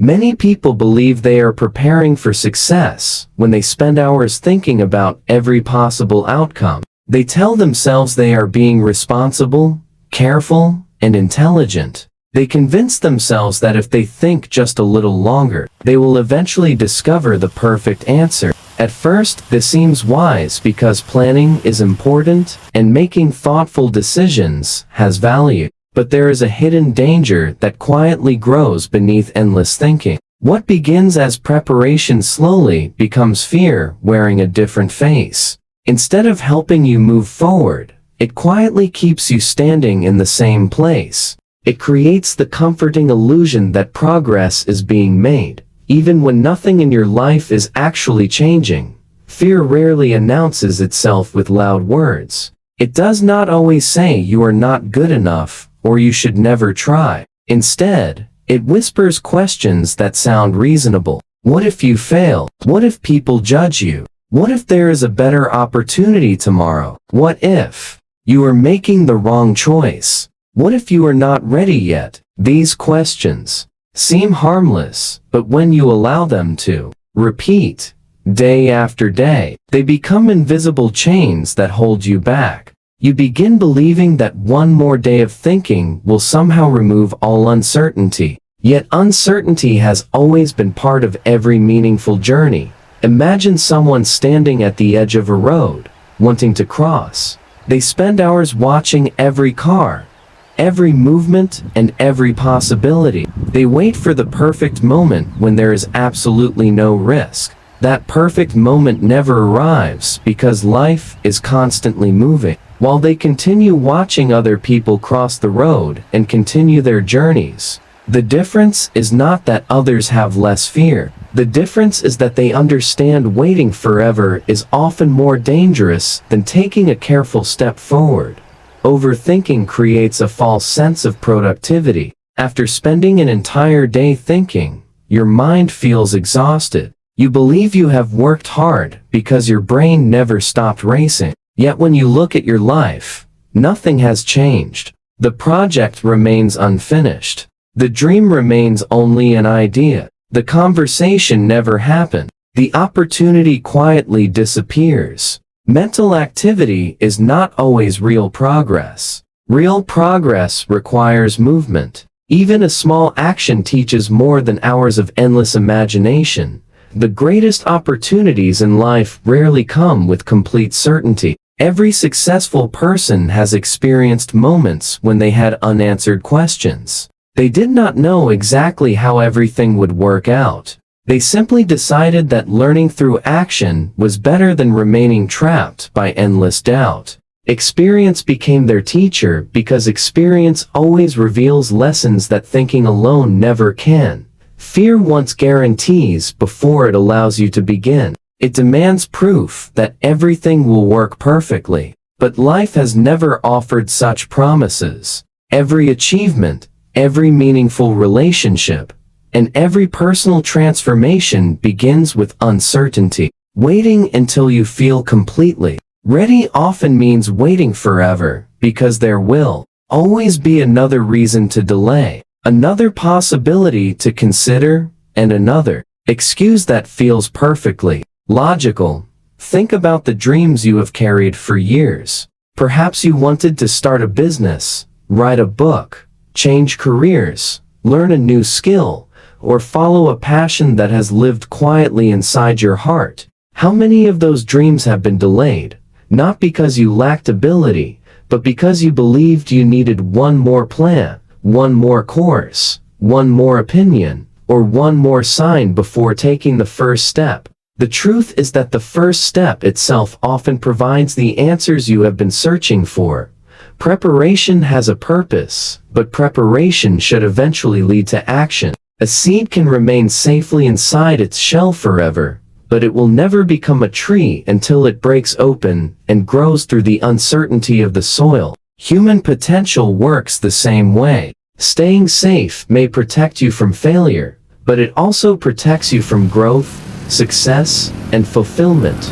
Many people believe they are preparing for success when they spend hours thinking about every possible outcome. They tell themselves they are being responsible, careful, and intelligent. They convince themselves that if they think just a little longer, they will eventually discover the perfect answer. At first, this seems wise because planning is important and making thoughtful decisions has value. But there is a hidden danger that quietly grows beneath endless thinking. What begins as preparation slowly becomes fear wearing a different face. Instead of helping you move forward, it quietly keeps you standing in the same place. It creates the comforting illusion that progress is being made, even when nothing in your life is actually changing. Fear rarely announces itself with loud words. It does not always say you are not good enough, or you should never try. Instead, it whispers questions that sound reasonable. What if you fail? What if people judge you? What if there is a better opportunity tomorrow? What if you are making the wrong choice? What if you are not ready yet? These questions seem harmless, but when you allow them to repeat day after day, they become invisible chains that hold you back. You begin believing that one more day of thinking will somehow remove all uncertainty. Yet uncertainty has always been part of every meaningful journey. Imagine someone standing at the edge of a road, wanting to cross. They spend hours watching every car, every movement, and every possibility. They wait for the perfect moment when there is absolutely no risk. That perfect moment never arrives because life is constantly moving. While they continue watching other people cross the road and continue their journeys, the difference is not that others have less fear. The difference is that they understand waiting forever is often more dangerous than taking a careful step forward. Overthinking creates a false sense of productivity. After spending an entire day thinking, your mind feels exhausted. You believe you have worked hard because your brain never stopped racing. Yet when you look at your life, nothing has changed. The project remains unfinished. The dream remains only an idea. The conversation never happened. The opportunity quietly disappears. Mental activity is not always real progress. Real progress requires movement. Even a small action teaches more than hours of endless imagination. The greatest opportunities in life rarely come with complete certainty. Every successful person has experienced moments when they had unanswered questions. They did not know exactly how everything would work out. They simply decided that learning through action was better than remaining trapped by endless doubt. Experience became their teacher because experience always reveals lessons that thinking alone never can. Fear wants guarantees before it allows you to begin. It demands proof that everything will work perfectly. But life has never offered such promises. Every achievement, every meaningful relationship, and every personal transformation begins with uncertainty. Waiting until you feel completely ready often means waiting forever, because there will always be another reason to delay, another possibility to consider, and another excuse that feels perfectly logical. Think about the dreams you have carried for years. Perhaps you wanted to start a business, write a book, change careers, learn a new skill, or follow a passion that has lived quietly inside your heart. How many of those dreams have been delayed? Not because you lacked ability, but because you believed you needed one more plan, one more course, one more opinion, or one more sign before taking the first step. The truth is that the first step itself often provides the answers you have been searching for. Preparation has a purpose, but preparation should eventually lead to action. A seed can remain safely inside its shell forever, but it will never become a tree until it breaks open and grows through the uncertainty of the soil. Human potential works the same way. Staying safe may protect you from failure, but it also protects you from growth, success, and fulfillment.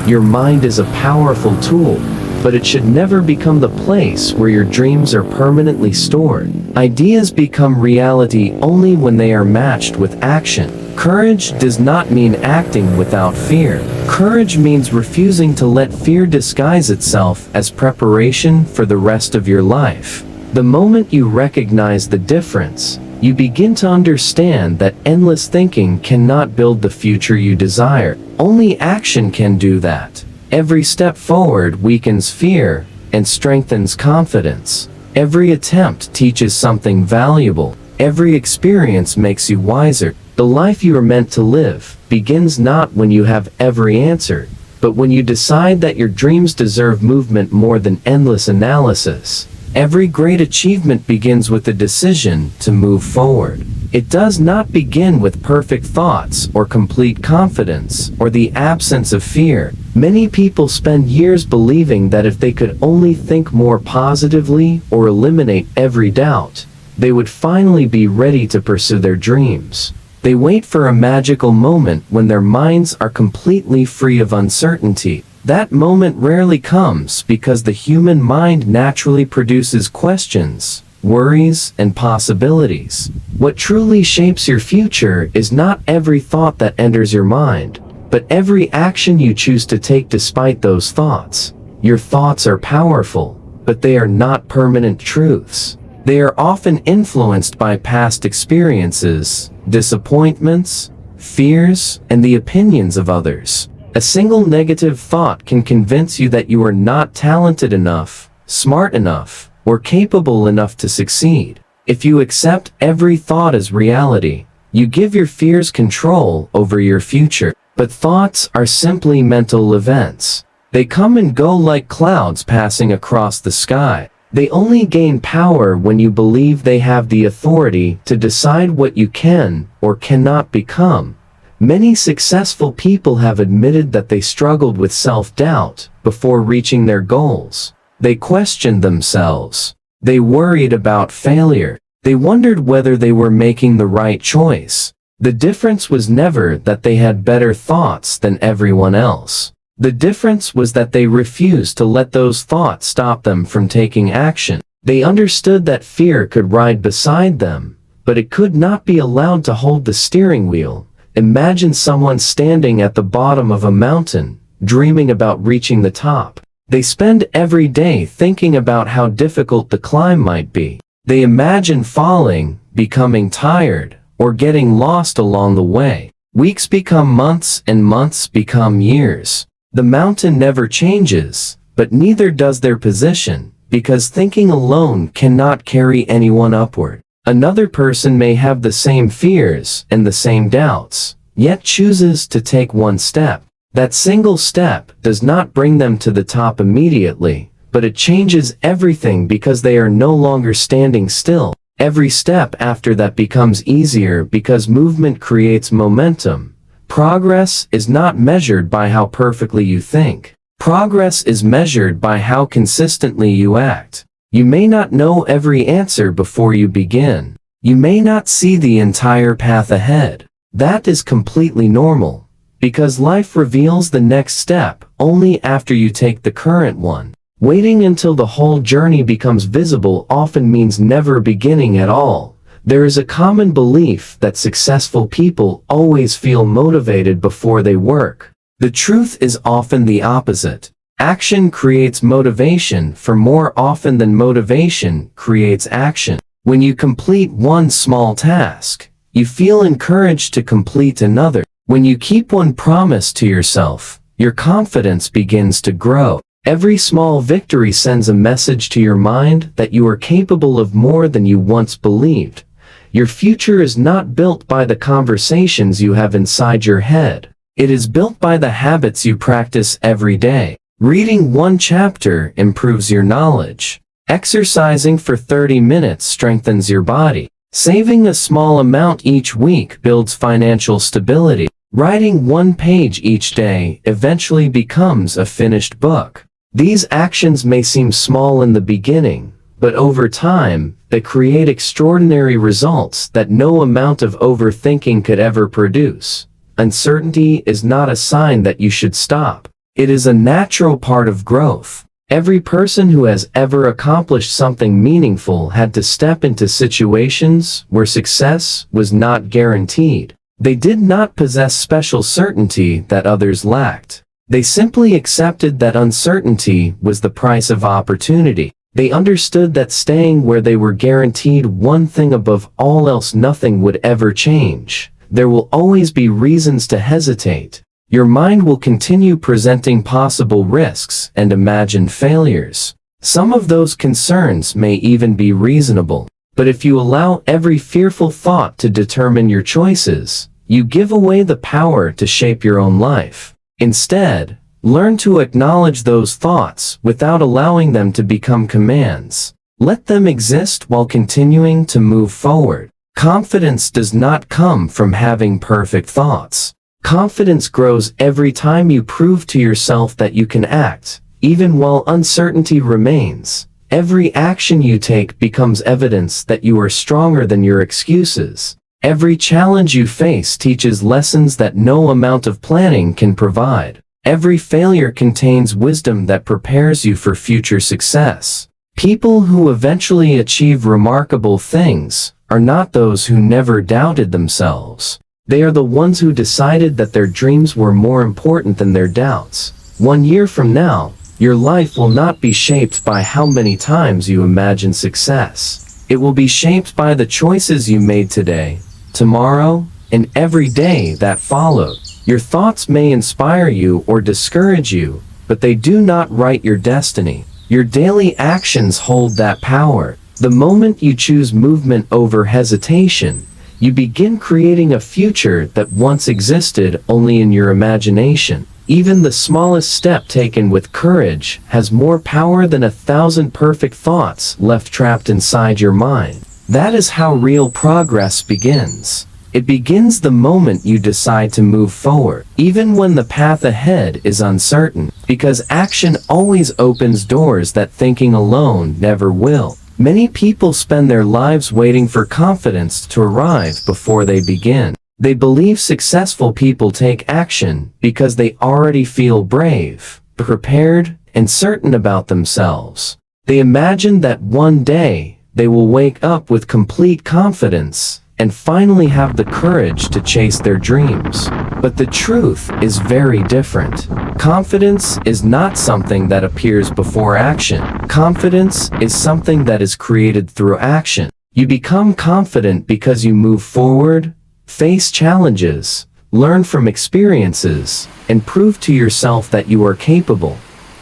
Your mind is a powerful tool, but it should never become the place where your dreams are permanently stored. Ideas become reality only when they are matched with action. Courage does not mean acting without fear. Courage means refusing to let fear disguise itself as preparation for the rest of your life. The moment you recognize the difference, you begin to understand that endless thinking cannot build the future you desire. Only action can do that. Every step forward weakens fear and strengthens confidence. Every attempt teaches something valuable. Every experience makes you wiser. The life you are meant to live begins not when you have every answer, but when you decide that your dreams deserve movement more than endless analysis. Every great achievement begins with a decision to move forward. It does not begin with perfect thoughts or complete confidence or the absence of fear. Many people spend years believing that if they could only think more positively or eliminate every doubt, they would finally be ready to pursue their dreams. They wait for a magical moment when their minds are completely free of uncertainty. That moment rarely comes because the human mind naturally produces questions, worries, and possibilities. What truly shapes your future is not every thought that enters your mind, but every action you choose to take despite those thoughts. Your thoughts are powerful, but they are not permanent truths. They are often influenced by past experiences, disappointments, fears, and the opinions of others. A single negative thought can convince you that you are not talented enough, smart enough, or capable enough to succeed. If you accept every thought as reality, you give your fears control over your future. But thoughts are simply mental events. They come and go like clouds passing across the sky. They only gain power when you believe they have the authority to decide what you can or cannot become. Many successful people have admitted that they struggled with self-doubt before reaching their goals. They questioned themselves. They worried about failure. They wondered whether they were making the right choice. The difference was never that they had better thoughts than everyone else. The difference was that they refused to let those thoughts stop them from taking action. They understood that fear could ride beside them, but it could not be allowed to hold the steering wheel. Imagine someone standing at the bottom of a mountain, dreaming about reaching the top. They spend every day thinking about how difficult the climb might be. They imagine falling, becoming tired, or getting lost along the way. Weeks become months and months become years. The mountain never changes, but neither does their position, because thinking alone cannot carry anyone upward. Another person may have the same fears and the same doubts, yet chooses to take one step. That single step does not bring them to the top immediately, but it changes everything because they are no longer standing still. Every step after that becomes easier because movement creates momentum. Progress is not measured by how perfectly you think. Progress is measured by how consistently you act. You may not know every answer before you begin. You may not see the entire path ahead. That is completely normal, because life reveals the next step only after you take the current one. Waiting until the whole journey becomes visible often means never beginning at all. There is a common belief that successful people always feel motivated before they work. The truth is often the opposite. Action creates motivation for more often than motivation creates action. When you complete one small task, you feel encouraged to complete another. When you keep one promise to yourself, your confidence begins to grow. Every small victory sends a message to your mind that you are capable of more than you once believed. Your future is not built by the conversations you have inside your head. It is built by the habits you practice every day. Reading one chapter improves your knowledge. Exercising for 30 minutes strengthens your body. Saving a small amount each week builds financial stability. Writing one page each day eventually becomes a finished book. These actions may seem small in the beginning, but over time, they create extraordinary results that no amount of overthinking could ever produce. Uncertainty is not a sign that you should stop. It is a natural part of growth. Every person who has ever accomplished something meaningful had to step into situations where success was not guaranteed. They did not possess special certainty that others lacked. They simply accepted that uncertainty was the price of opportunity. They understood that staying where they were guaranteed one thing above all else, nothing would ever change. There will always be reasons to hesitate. Your mind will continue presenting possible risks and imagined failures. Some of those concerns may even be reasonable. But if you allow every fearful thought to determine your choices, you give away the power to shape your own life. Instead, learn to acknowledge those thoughts without allowing them to become commands. Let them exist while continuing to move forward. Confidence does not come from having perfect thoughts. Confidence grows every time you prove to yourself that you can act, even while uncertainty remains. Every action you take becomes evidence that you are stronger than your excuses. Every challenge you face teaches lessons that no amount of planning can provide. Every failure contains wisdom that prepares you for future success. People who eventually achieve remarkable things are not those who never doubted themselves. They are the ones who decided that their dreams were more important than their doubts. 1 year from now, your life will not be shaped by how many times you imagine success. It will be shaped by the choices you made today, tomorrow, and every day that followed. Your thoughts may inspire you or discourage you, but they do not write your destiny. Your daily actions hold that power. The moment you choose movement over hesitation, you begin creating a future that once existed only in your imagination. Even the smallest step taken with courage has more power than 1,000 perfect thoughts left trapped inside your mind. That is how real progress begins. It begins the moment you decide to move forward, even when the path ahead is uncertain, because action always opens doors that thinking alone never will. Many people spend their lives waiting for confidence to arrive before they begin. They believe successful people take action because they already feel brave, prepared, and certain about themselves. They imagine that one day they will wake up with complete confidence and finally have the courage to chase their dreams. But the truth is very different. Confidence is not something that appears before action. Confidence is something that is created through action. You become confident because you move forward, face challenges, learn from experiences, and prove to yourself that you are capable.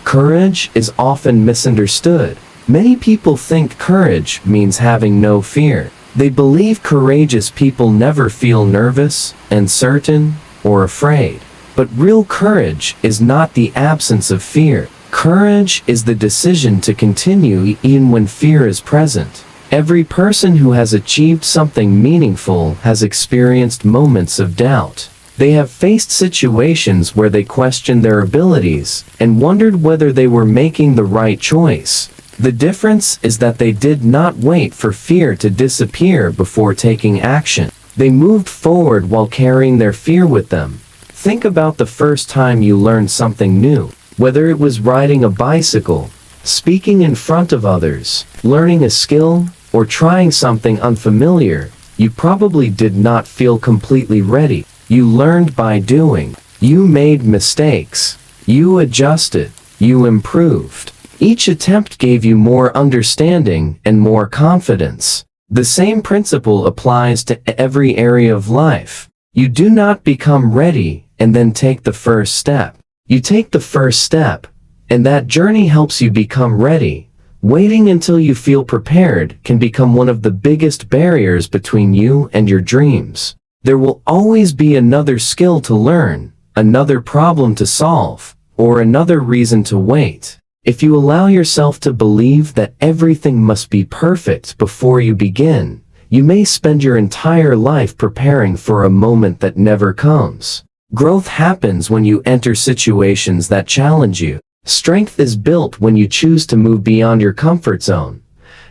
Courage is often misunderstood. Many people think courage means having no fear. They believe courageous people never feel nervous, uncertain, or afraid. But real courage is not the absence of fear. Courage is the decision to continue even when fear is present. Every person who has achieved something meaningful has experienced moments of doubt. They have faced situations where they questioned their abilities and wondered whether they were making the right choice. The difference is that they did not wait for fear to disappear before taking action. They moved forward while carrying their fear with them. Think about the first time you learned something new, whether it was riding a bicycle, speaking in front of others, learning a skill, or trying something unfamiliar. You probably did not feel completely ready. You learned by doing. You made mistakes. You adjusted. You improved. Each attempt gave you more understanding and more confidence. The same principle applies to every area of life. You do not become ready and then take the first step. You take the first step, and that journey helps you become ready. Waiting until you feel prepared can become one of the biggest barriers between you and your dreams. There will always be another skill to learn, another problem to solve, or another reason to wait. If you allow yourself to believe that everything must be perfect before you begin, you may spend your entire life preparing for a moment that never comes. Growth happens when you enter situations that challenge you. Strength is built when you choose to move beyond your comfort zone.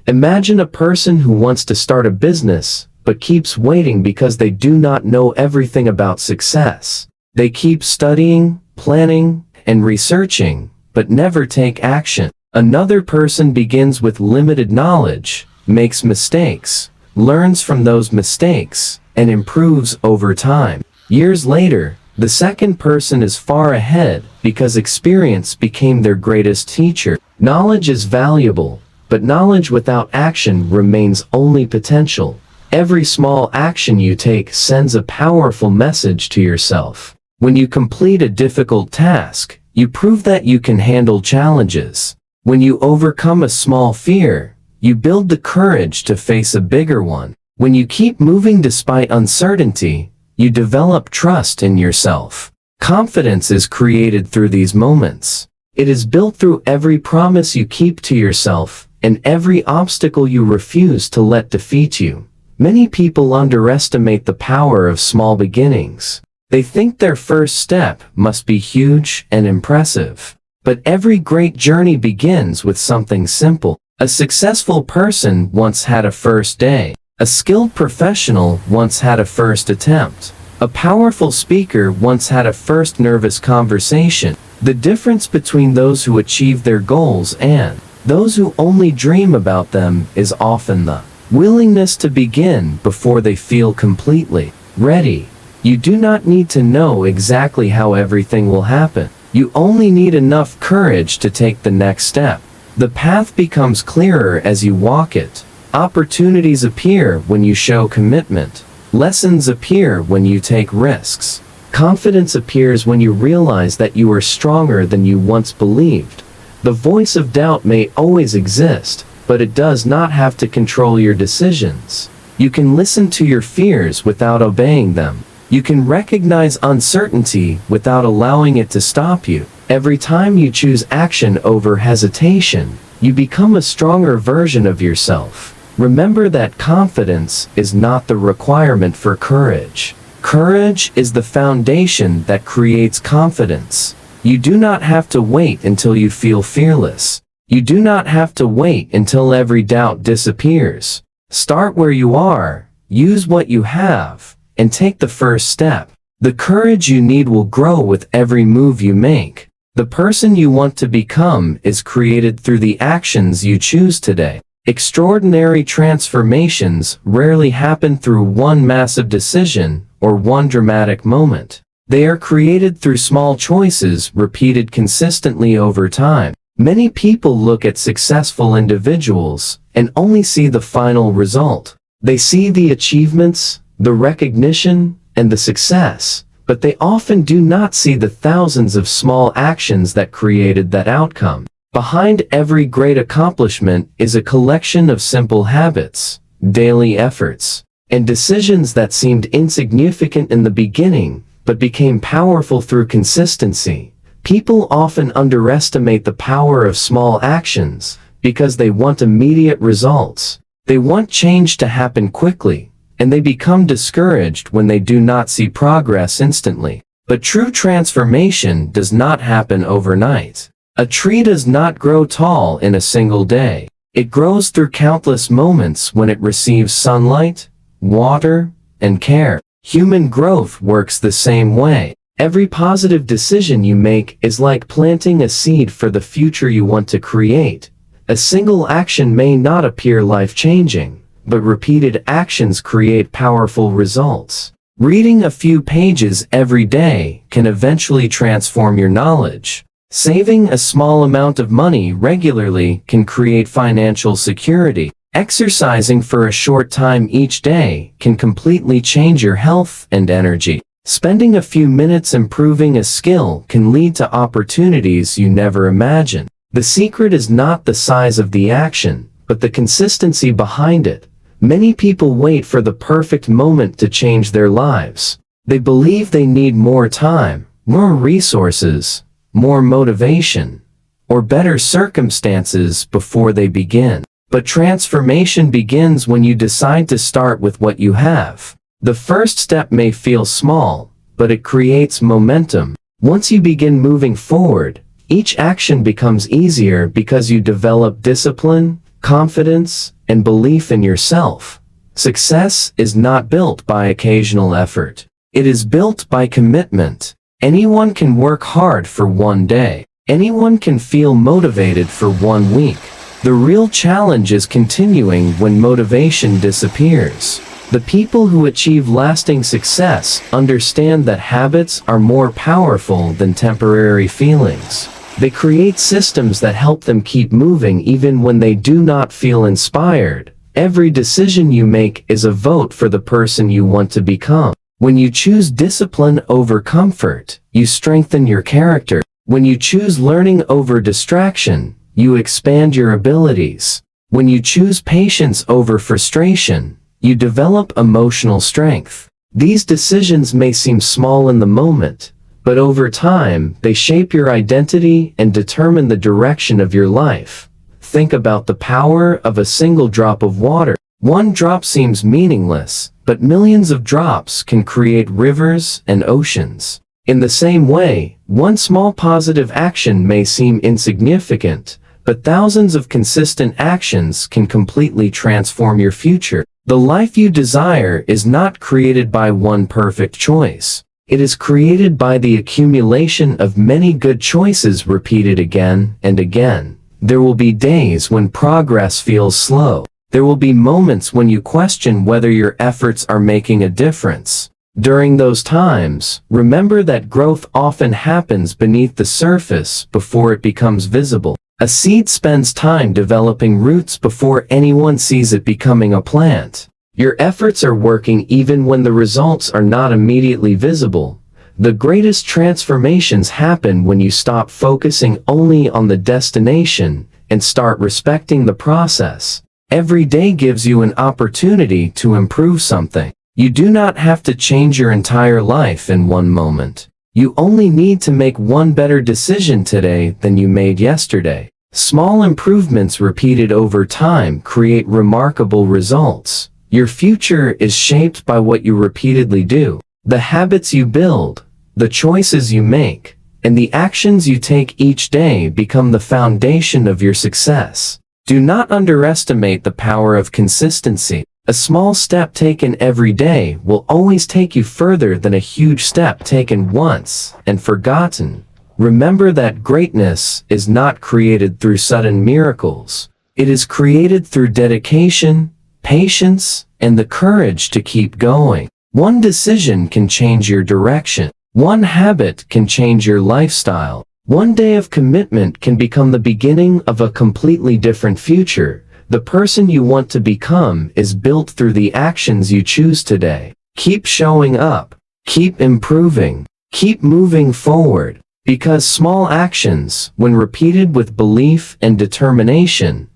Imagine a person who wants to start a business, but keeps waiting because they do not know everything about success. They keep studying, planning, and researching, but never take action. Another person begins with limited knowledge, makes mistakes, learns from those mistakes, and improves over time. Years later, the second person is far ahead because experience became their greatest teacher. Knowledge is valuable, but knowledge without action remains only potential. Every small action you take sends a powerful message to yourself. When you complete a difficult task, you prove that you can handle challenges. When you overcome a small fear, you build the courage to face a bigger one. When you keep moving despite uncertainty, you develop trust in yourself. Confidence is created through these moments. It is built through every promise you keep to yourself and every obstacle you refuse to let defeat you. Many people underestimate the power of small beginnings. They think their first step must be huge and impressive. But every great journey begins with something simple. A successful person once had a first day. A skilled professional once had a first attempt. A powerful speaker once had a first nervous conversation. The difference between those who achieve their goals and those who only dream about them is often the willingness to begin before they feel completely ready. You do not need to know exactly how everything will happen. You only need enough courage to take the next step. The path becomes clearer as you walk it. Opportunities appear when you show commitment. Lessons appear when you take risks. Confidence appears when you realize that you are stronger than you once believed. The voice of doubt may always exist, but it does not have to control your decisions. You can listen to your fears without obeying them. You can recognize uncertainty without allowing it to stop you. Every time you choose action over hesitation, you become a stronger version of yourself. Remember that confidence is not the requirement for courage. Courage is the foundation that creates confidence. You do not have to wait until you feel fearless. You do not have to wait until every doubt disappears. Start where you are, use what you have, and take the first step. The courage you need will grow with every move you make. The person you want to become is created through the actions you choose today. Extraordinary transformations rarely happen through one massive decision or one dramatic moment. They are created through small choices repeated consistently over time. Many people look at successful individuals and only see the final result. They see the achievements, the recognition, and the success, but they often do not see the thousands of small actions that created that outcome. Behind every great accomplishment is a collection of simple habits, daily efforts, and decisions that seemed insignificant in the beginning, but became powerful through consistency. People often underestimate the power of small actions because they want immediate results. They want change to happen quickly, and they become discouraged when they do not see progress instantly. But true transformation does not happen overnight. A tree does not grow tall in a single day. It grows through countless moments when it receives sunlight, water, and care. Human growth works the same way. Every positive decision you make is like planting a seed for the future you want to create. A single action may not appear life-changing, but repeated actions create powerful results. Reading a few pages every day can eventually transform your knowledge. Saving a small amount of money regularly can create financial security. Exercising for a short time each day can completely change your health and energy. Spending a few minutes improving a skill can lead to opportunities you never imagined. The secret is not the size of the action, but the consistency behind it. Many people wait for the perfect moment to change their lives. They believe they need more time, more resources, more motivation, or better circumstances before they begin. But transformation begins when you decide to start with what you have. The first step may feel small, but it creates momentum. Once you begin moving forward, each action becomes easier because you develop discipline, confidence, and belief in yourself. Success is not built by occasional effort. It is built by commitment. Anyone can work hard for one day, Anyone can feel motivated for 1 week. The real challenge is continuing when motivation disappears. The people who achieve lasting success understand that habits are more powerful than temporary feelings. They create systems that help them keep moving even when they do not feel inspired. Every decision you make is a vote for the person you want to become. When you choose discipline over comfort, you strengthen your character. When you choose learning over distraction, you expand your abilities. When you choose patience over frustration, you develop emotional strength. These decisions may seem small in the moment, but over time, they shape your identity and determine the direction of your life. Think about the power of a single drop of water. One drop seems meaningless, but millions of drops can create rivers and oceans. In the same way, one small positive action may seem insignificant, but thousands of consistent actions can completely transform your future. The life you desire is not created by one perfect choice. It is created by the accumulation of many good choices repeated again and again. There will be days when progress feels slow. There will be moments when you question whether your efforts are making a difference. During those times, remember that growth often happens beneath the surface before it becomes visible. A seed spends time developing roots before anyone sees it becoming a plant. Your efforts are working even when the results are not immediately visible. The greatest transformations happen when you stop focusing only on the destination and start respecting the process. Every day gives you an opportunity to improve something. You do not have to change your entire life in one moment. You only need to make one better decision today than you made yesterday. Small improvements repeated over time create remarkable results. Your future is shaped by what you repeatedly do. The habits you build, the choices you make, and the actions you take each day become the foundation of your success. Do not underestimate the power of consistency. A small step taken every day will always take you further than a huge step taken once and forgotten. Remember that greatness is not created through sudden miracles. It is created through dedication, patience, and the courage to keep going. One decision can change your direction. One habit can change your lifestyle. One day of commitment can become the beginning of a completely different future. The person you want to become is built through the actions you choose today. Keep showing up. Keep improving. Keep moving forward. Because small actions, when repeated with belief and determination,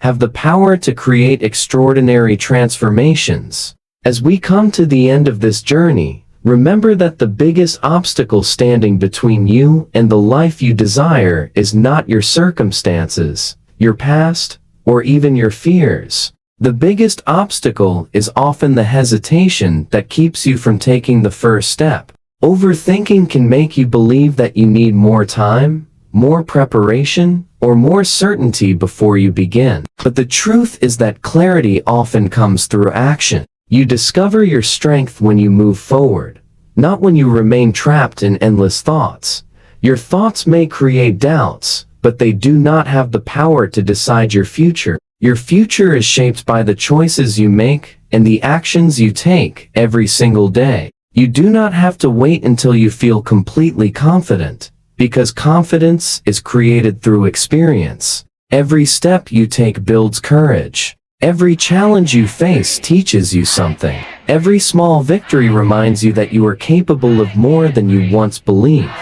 have the power to create extraordinary transformations. As we come to the end of this journey, remember that the biggest obstacle standing between you and the life you desire is not your circumstances, your past, or even your fears. The biggest obstacle is often the hesitation that keeps you from taking the first step. Overthinking can make you believe that you need more time, more preparation, or more certainty before you begin. But the truth is that clarity often comes through action. You discover your strength when you move forward, not when you remain trapped in endless thoughts. Your thoughts may create doubts, but they do not have the power to decide your future. Your future is shaped by the choices you make and the actions you take every single day. You do not have to wait until you feel completely confident, because confidence is created through experience. Every step you take builds courage. Every challenge you face teaches you something. Every small victory reminds you that you are capable of more than you once believed.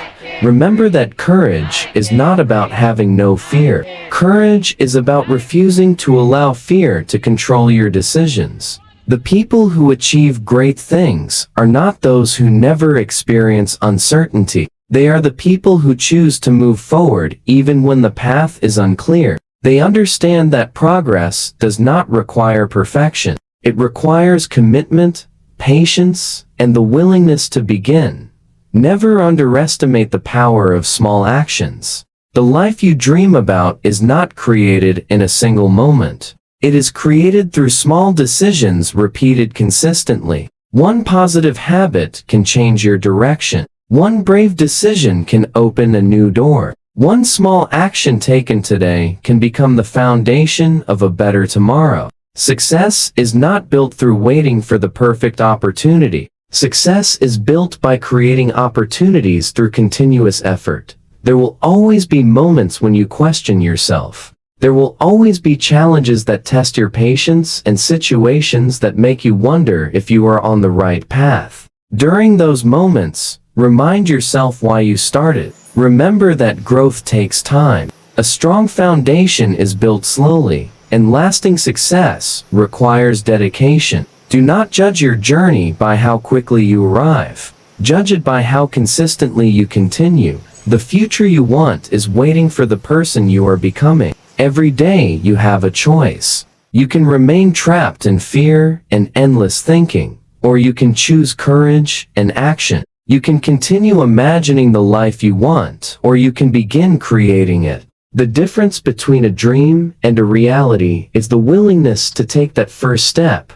Remember that courage is not about having no fear. Courage is about refusing to allow fear to control your decisions. The people who achieve great things are not those who never experience uncertainty. They are the people who choose to move forward even when the path is unclear. They understand that progress does not require perfection. It requires commitment, patience, and the willingness to begin. Never underestimate the power of small actions. The life you dream about is not created in a single moment. It is created through small decisions repeated consistently. One positive habit can change your direction. One brave decision can open a new door. One small action taken today can become the foundation of a better tomorrow. Success is not built through waiting for the perfect opportunity. Success is built by creating opportunities through continuous effort. There will always be moments when you question yourself. There will always be challenges that test your patience and situations that make you wonder if you are on the right path. During those moments, remind yourself why you started. Remember that growth takes time. A strong foundation is built slowly, and lasting success requires dedication. Do not judge your journey by how quickly you arrive. Judge it by how consistently you continue. The future you want is waiting for the person you are becoming. Every day you have a choice. You can remain trapped in fear and endless thinking, or you can choose courage and action. You can continue imagining the life you want, or you can begin creating it. The difference between a dream and a reality is the willingness to take that first step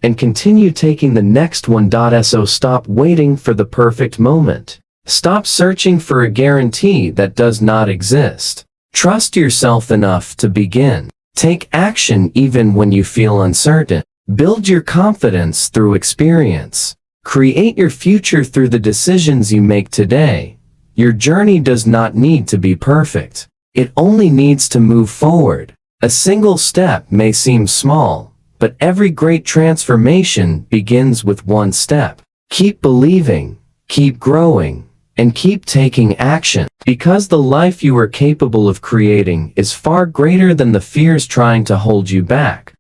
and continue taking the next one. So stop waiting for the perfect moment. Stop searching for a guarantee that does not exist. Trust yourself enough to begin. Take action even when you feel uncertain. Build your confidence through experience. Create your future through the decisions you make today. Your journey does not need to be perfect. It only needs to move forward. A single step may seem small, but every great transformation begins with one step. Keep believing, keep growing, and keep taking action, because the life you are capable of creating is far greater than the fears trying to hold you back.